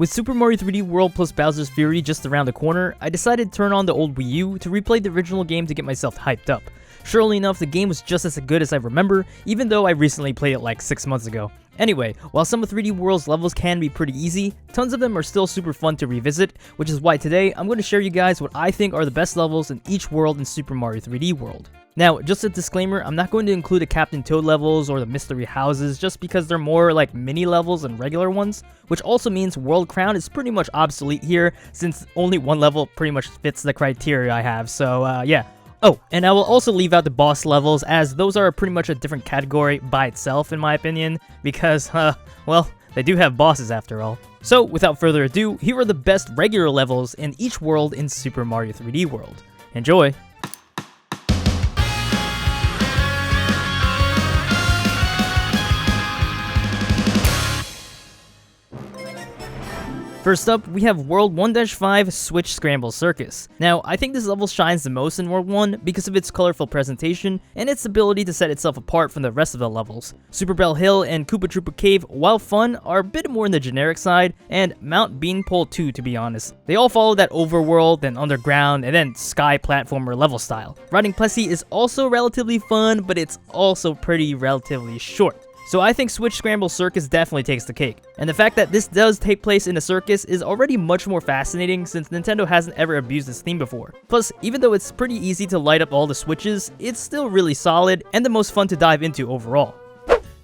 With Super Mario 3D World plus Bowser's Fury just around the corner, I decided to turn on the old Wii U to replay the original game to get myself hyped up. Surely enough, the game was just as good as I remember, even though I recently played it like 6 months ago. Anyway, while some of 3D World's levels can be pretty easy, tons of them are still super fun to revisit, which is why today I'm going to share you guys what I think are the best levels in each world in Super Mario 3D World. Now, just a disclaimer, I'm not going to include the Captain Toad levels or the mystery houses just because they're more like mini levels than regular ones, which also means World Crown is pretty much obsolete here since only one level pretty much fits the criteria I have, so yeah. Oh, and I will also leave out the boss levels as those are pretty much a different category by itself in my opinion, because, well, they do have bosses after all. So, without further ado, here are the best regular levels in each world in Super Mario 3D World. Enjoy! First up, we have World 1-5 Switch Scramble Circus. Now, I think this level shines the most in World 1 because of its colorful presentation and its ability to set itself apart from the rest of the levels. Super Bell Hill and Koopa Troopa Cave, while fun, are a bit more in the generic side, and Mount Beanpole too, to be honest. They all follow that overworld, then underground, and then sky platformer level style. Riding Plessie is also relatively fun, but it's also relatively short. So I think Switch Scramble Circus definitely takes the cake. And the fact that this does take place in a circus is already much more fascinating since Nintendo hasn't ever abused this theme before. Plus, even though it's pretty easy to light up all the switches, it's still really solid and the most fun to dive into overall.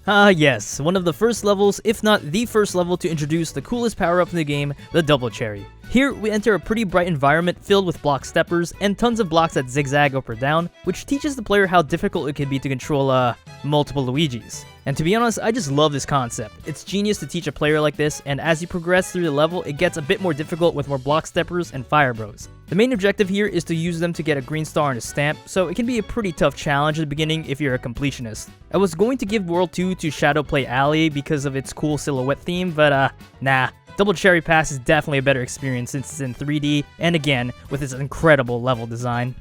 Yes, one of the first levels, if not the first level to introduce the coolest power-up in the game, the Double Cherry. Here, we enter a pretty bright environment filled with block steppers and tons of blocks that zigzag up or down, which teaches the player how difficult it can be to control, multiple Luigis. And to be honest, I just love this concept. It's genius to teach a player like this, and as you progress through the level, it gets a bit more difficult with more block steppers and fire bros. The main objective here is to use them to get a green star and a stamp, so it can be a pretty tough challenge at the beginning if you're a completionist. I was going to give World 2 to Shadow Play Alley because of its cool silhouette theme, but nah. Double Cherry Pass is definitely a better experience since it's in 3D, and again, with its incredible level design.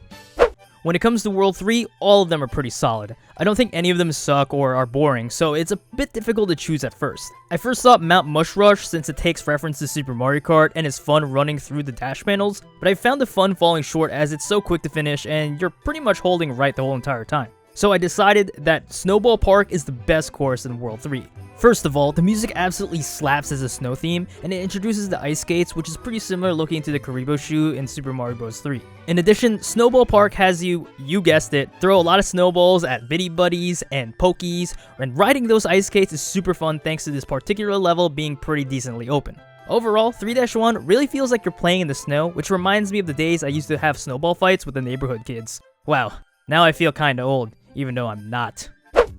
When it comes to World 3, all of them are pretty solid. I don't think any of them suck or are boring, so it's a bit difficult to choose at first. I first thought Mount Mush Rush since it takes reference to Super Mario Kart and is fun running through the dash panels, but I found the fun falling short as it's so quick to finish and you're pretty much holding right the whole entire time. So I decided that Snowball Park is the best course in World 3. First of all, the music absolutely slaps as a snow theme, and it introduces the ice skates, which is pretty similar looking to the Karibo shoe in Super Mario Bros. 3. In addition, Snowball Park has you guessed it, throw a lot of snowballs at Biddy Buddies and Pokies, and riding those ice skates is super fun thanks to this particular level being pretty decently open. Overall, 3-1 really feels like you're playing in the snow, which reminds me of the days I used to have snowball fights with the neighborhood kids. Wow, now I feel kinda old, even though I'm not.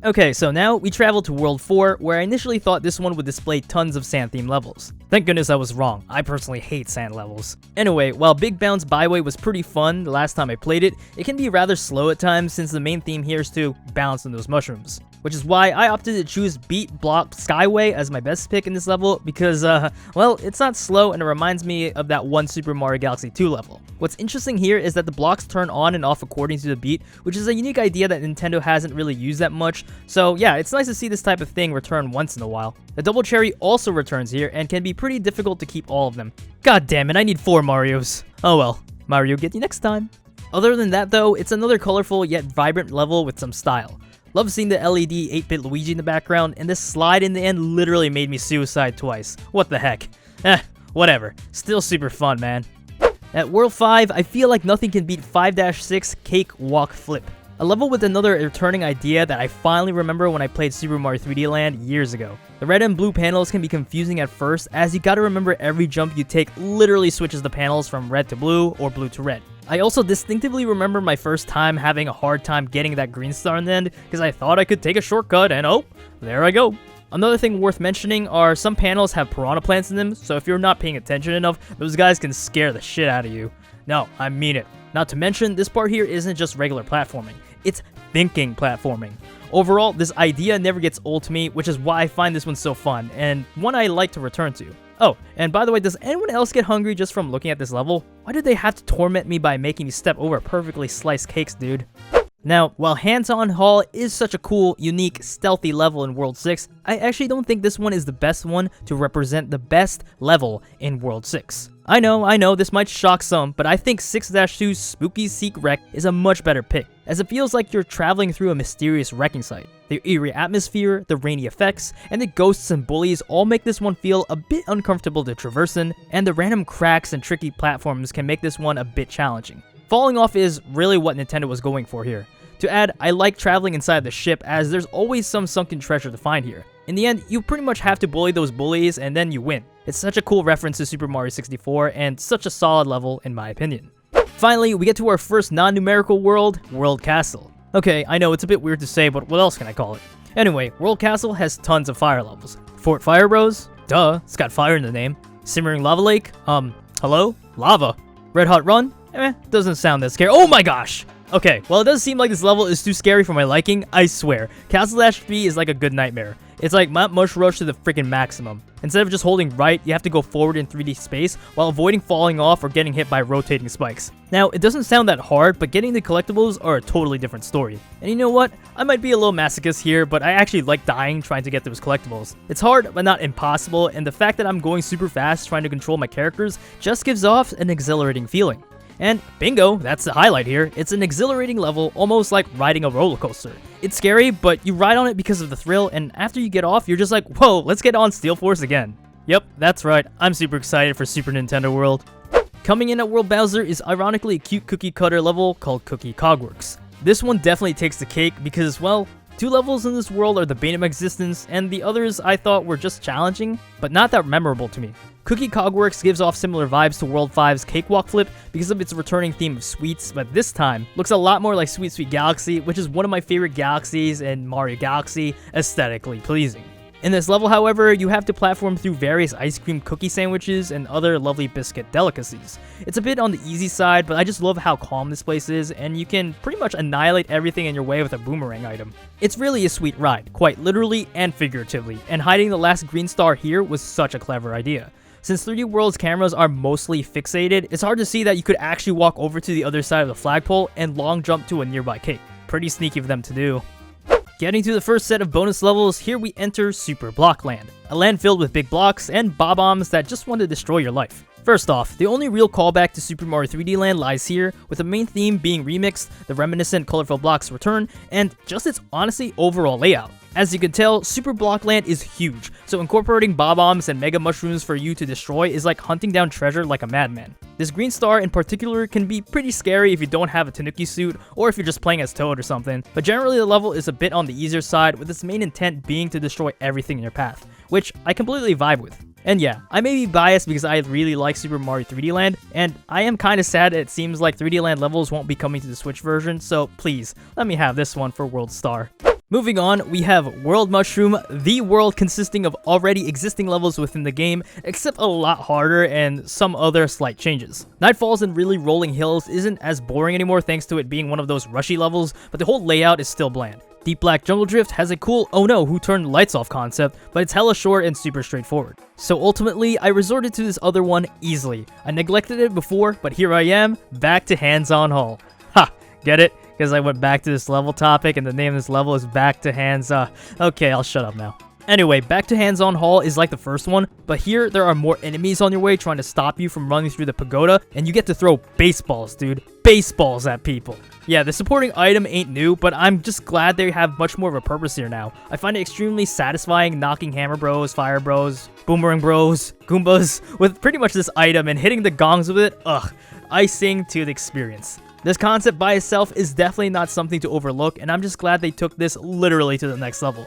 Okay, so now we travel to World 4, where I initially thought this one would display tons of sand-themed levels. Thank goodness I was wrong. I personally hate sand levels. Anyway, while Big Bounce Byway was pretty fun the last time I played it, it can be rather slow at times since the main theme here is to bounce on those mushrooms. Which is why I opted to choose Beat Block Skyway as my best pick in this level because, well, it's not slow and it reminds me of that one Super Mario Galaxy 2 level. What's interesting here is that the blocks turn on and off according to the beat, which is a unique idea that Nintendo hasn't really used that much, so yeah, it's nice to see this type of thing return once in a while. The Double Cherry also returns here and can be pretty difficult to keep all of them. God damn it, I need 4 Marios. Oh well, Mario get you next time. Other than that though, it's another colorful yet vibrant level with some style. Love seeing the LED 8-bit Luigi in the background, and this slide in the end literally made me suicide twice. What the heck? Whatever. Still super fun, man. At World 5, I feel like nothing can beat 5-6 Cakewalk Flip. A level with another returning idea that I finally remember when I played Super Mario 3D Land years ago. The red and blue panels can be confusing at first, as you gotta remember every jump you take literally switches the panels from red to blue or blue to red. I also distinctively remember my first time having a hard time getting that green star in the end because I thought I could take a shortcut and oh, there I go. Another thing worth mentioning are some panels have piranha plants in them, so if you're not paying attention enough, those guys can scare the shit out of you. No, I mean it. Not to mention, this part here isn't just regular platforming, it's thinking platforming. Overall, this idea never gets old to me, which is why I find this one so fun, and one I like to return to. Oh, and by the way, does anyone else get hungry just from looking at this level? Why do they have to torment me by making me step over perfectly sliced cakes, dude? Now, while Hands-On Hall is such a cool, unique, stealthy level in World 6, I actually don't think this one is the best one to represent the best level in World 6. I know, this might shock some, but I think 6-2's Spooky Seek Wreck is a much better pick, as it feels like you're traveling through a mysterious wrecking site. The eerie atmosphere, the rainy effects, and the ghosts and bullies all make this one feel a bit uncomfortable to traverse in, and the random cracks and tricky platforms can make this one a bit challenging. Falling off is really what Nintendo was going for here. To add, I like traveling inside the ship as there's always some sunken treasure to find here. In the end, you pretty much have to bully those bullies and then you win. It's such a cool reference to Super Mario 64 and such a solid level in my opinion. Finally, we get to our first non-numerical world, World Castle. Okay, I know it's a bit weird to say, but what else can I call it? Anyway, World Castle has tons of fire levels. Fort Fire Bros? Duh, it's got fire in the name. Simmering Lava Lake? Hello? Lava. Red Hot Run? Doesn't sound that scary. Oh my gosh! Okay, well it does seem like this level is too scary for my liking, I swear. Castle Dash 3 is like a good nightmare. It's like Mount Mush Rush to the freaking maximum. Instead of just holding right, you have to go forward in 3D space while avoiding falling off or getting hit by rotating spikes. Now, it doesn't sound that hard, but getting the collectibles are a totally different story. And you know what? I might be a little masochist here, but I actually like dying trying to get those collectibles. It's hard, but not impossible, and the fact that I'm going super fast trying to control my characters just gives off an exhilarating feeling. And bingo, that's the highlight here. It's an exhilarating level, almost like riding a roller coaster. It's scary, but you ride on it because of the thrill, and after you get off, you're just like, whoa, let's get on Steel Force again. Yep, that's right, I'm super excited for Super Nintendo World. Coming in at World Bowser is ironically a cute cookie cutter level called COGWORKS. This one definitely takes the cake because, well, 2 levels in this world are the bane of my existence, and the others I thought were just challenging, but not that memorable to me. COGWORKS gives off similar vibes to World 5's Cakewalk flip because of its returning theme of sweets, but this time looks a lot more like Sweet Sweet Galaxy, which is one of my favorite galaxies in Mario Galaxy, aesthetically pleasing. In this level, however, you have to platform through various ice cream cookie sandwiches and other lovely biscuit delicacies. It's a bit on the easy side, but I just love how calm this place is, and you can pretty much annihilate everything in your way with a boomerang item. It's really a sweet ride, quite literally and figuratively, and hiding the last green star here was such a clever idea. Since 3D World's cameras are mostly fixated, it's hard to see that you could actually walk over to the other side of the flagpole and long jump to a nearby cake. Pretty sneaky of them to do. Getting to the first set of bonus levels, here we enter Super Block Land, a land filled with big blocks and bob-ombs that just want to destroy your life. First off, the only real callback to Super Mario 3D Land lies here, with the main theme being remixed, the reminiscent colorful blocks return, and just its honestly overall layout. As you can tell, Super Block Land is huge, so incorporating bob-ombs and mega mushrooms for you to destroy is like hunting down treasure like a madman. This green star in particular can be pretty scary if you don't have a Tanuki suit or if you're just playing as Toad or something, but generally the level is a bit on the easier side, with its main intent being to destroy everything in your path, which I completely vibe with. And yeah, I may be biased because I really like Super Mario 3D Land, and I am kinda sad it seems like 3D Land levels won't be coming to the Switch version, so please, let me have this one for World Star. Moving on, we have World Mushroom, the world consisting of already existing levels within the game, except a lot harder and some other slight changes. Nightfalls and really rolling hills isn't as boring anymore thanks to it being one of those rushy levels, but the whole layout is still bland. Deep Black Jungle Drift has a cool oh no who turned lights off concept, but it's hella short and super straightforward. So ultimately, I resorted to this other one easily. I neglected it before, but here I am, back to Hands-On Hall. Ha! Get it? Because I went back to this level topic and the name of this level is Back to Hands, okay, I'll shut up now. Anyway, Back to Hands-On Hall is like the first one, but here there are more enemies on your way trying to stop you from running through the pagoda, and you get to throw baseballs, dude. Baseballs at people. Yeah, the supporting item ain't new, but I'm just glad they have much more of a purpose here now. I find it extremely satisfying knocking Hammer Bros, Fire Bros, Boomerang Bros, Goombas with pretty much this item and hitting the gongs with it, ugh, icing to the experience. This concept by itself is definitely not something to overlook, and I'm just glad they took this literally to the next level.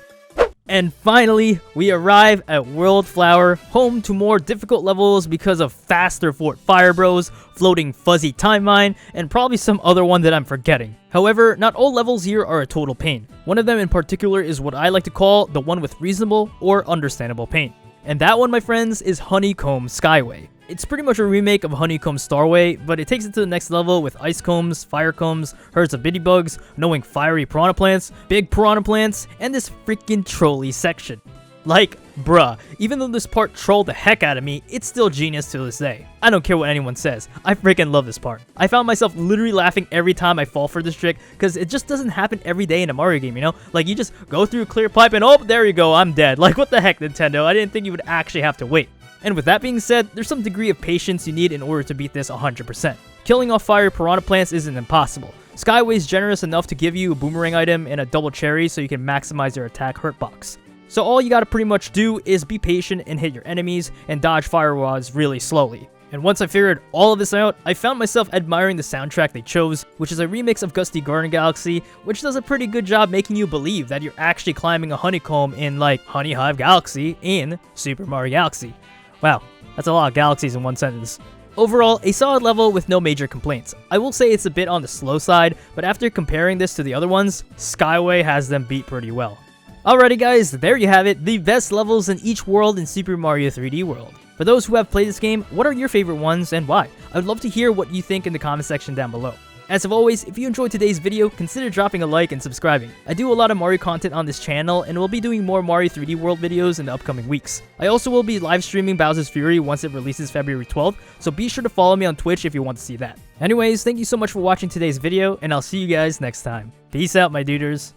And finally, we arrive at World Flower, home to more difficult levels because of faster Fort Fire Bros, floating fuzzy time mine, and probably some other one that I'm forgetting. However, not all levels here are a total pain. One of them in particular is what I like to call the one with reasonable or understandable pain. And that one, my friends, is Honeycomb Skyway. It's pretty much a remake of Honeycomb Starway, but it takes it to the next level with ice combs, fire combs, herds of bitty bugs, knowing fiery piranha plants, big piranha plants, and this freaking trolley section. Like, Bruh, even though this part trolled the heck out of me, it's still genius to this day. I don't care what anyone says, I freaking love this part. I found myself literally laughing every time I fall for this trick, because it just doesn't happen every day in a Mario game, you know? Like, you just go through a clear pipe and oh, there you go, I'm dead. Like, what the heck, Nintendo? I didn't think you would actually have to wait. And with that being said, there's some degree of patience you need in order to beat this 100%. Killing off fire piranha plants isn't impossible. Skyway's generous enough to give you a boomerang item and a double cherry so you can maximize your attack hurt box. So all you gotta pretty much do is be patient and hit your enemies and dodge fire rods really slowly. And once I figured all of this out, I found myself admiring the soundtrack they chose, which is a remix of Gusty Garden Galaxy, which does a pretty good job making you believe that you're actually climbing a honeycomb in like Honey Hive Galaxy in Super Mario Galaxy. Wow, that's a lot of galaxies in one sentence. Overall, a solid level with no major complaints. I will say it's a bit on the slow side, but after comparing this to the other ones, Skyway has them beat pretty well. Alrighty guys, there you have it, the best levels in each world in Super Mario 3D World. For those who have played this game, what are your favorite ones and why? I would love to hear what you think in the comment section down below. As of always, if you enjoyed today's video, consider dropping a like and subscribing. I do a lot of Mario content on this channel, and we'll be doing more Mario 3D World videos in the upcoming weeks. I also will be live streaming Bowser's Fury once it releases February 12th, so be sure to follow me on Twitch if you want to see that. Anyways, thank you so much for watching today's video, and I'll see you guys next time. Peace out, my duders.